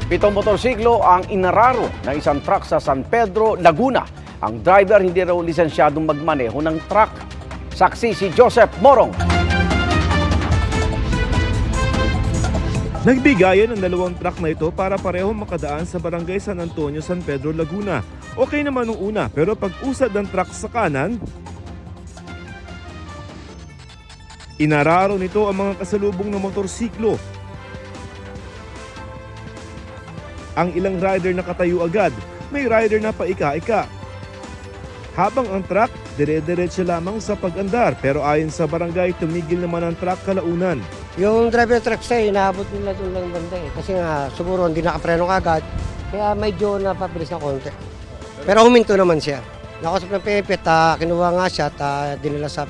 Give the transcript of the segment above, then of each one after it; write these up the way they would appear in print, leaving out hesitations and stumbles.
Pitong motorsiklo ang inararo ng isang truck sa San Pedro, Laguna. Ang driver hindi raw lisensyadong magmaneho ng truck. Saksi si Joseph Morong. Nagbigayan ang dalawang truck na ito para parehong makadaan sa barangay San Antonio, San Pedro, Laguna. Okay naman nung una, pero pag usad ng truck sa kanan, inararo nito ang mga kasalubong na motorsiklo. Ang ilang rider nakatayo agad, may rider na paika-ika. Habang ang truck, dire-diretso lamang sa pag-andar, pero ayon sa barangay, tumigil naman ang truck kalaunan. Yung driver truck sa'yo, inaabot nila doon lang banda eh. Kasi nga, siguro hindi nakapreno agad, kaya medyo napabilis na konti. Pero huminto naman siya. Nakausap ng PNP at kinuha nga siya at dinala sa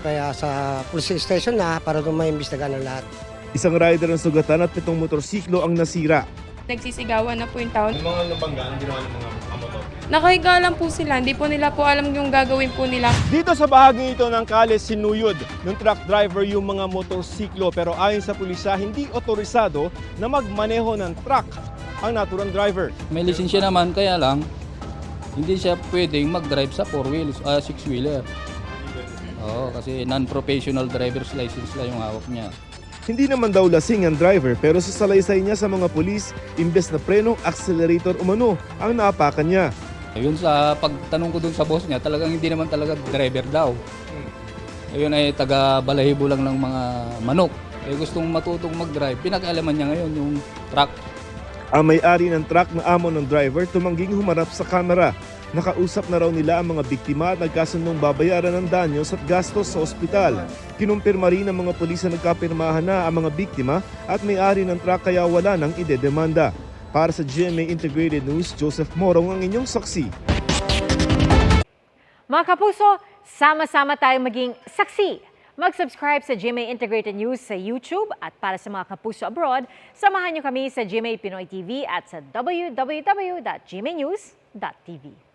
police station na para doon may imbestigahan ng lahat. Isang rider ang sugatan at 7 motorsiklo ang nasira. Nagsisigawan na po yung tao. Yung mga nabangga, ang ginawa ng mga motor? Nakahiga lang po sila, hindi po nila po alam yung gagawin po nila. Dito sa bahagi ito ng Kales, sinuyod ng truck driver yung mga motorsiklo, pero ayon sa pulisya, hindi otorisado na magmaneho ng truck ang naturang driver. May lisensya naman, kaya lang hindi siya pwedeng mag-drive sa 6-wheeler. Oo, kasi non-professional driver's license lang yung hawak niya. Hindi naman daw lasing ang driver, pero sa salaysay niya sa mga pulis, imbes na preno, accelerator umano ang naapakan niya. Ayun, sa pagtanong ko dun sa boss niya, talagang hindi naman talaga driver daw. Ayun ay taga-balahibo lang ng mga manok. Eh gustong matutong mag-drive, pinag-alaman niya ngayon yung truck. Ang may-ari ng truck na amo ng driver tumangging humarap sa kamera. Nakausap na raw nila ang mga biktima at nagkasundong babayaran ng danyos at gastos sa ospital. Kinumpirma rin ng mga pulis na nagkapirmahan na ang mga biktima at may-ari ng truck kaya wala nang idedemanda. Para sa GMA Integrated News, Joseph Morong ang inyong saksi. Mga kapuso, sama-sama tayong maging saksi. Mag-subscribe sa GMA Integrated News sa YouTube at para sa mga kapuso abroad, samahan niyo kami sa GMA Pinoy TV at sa www.gmanews.tv.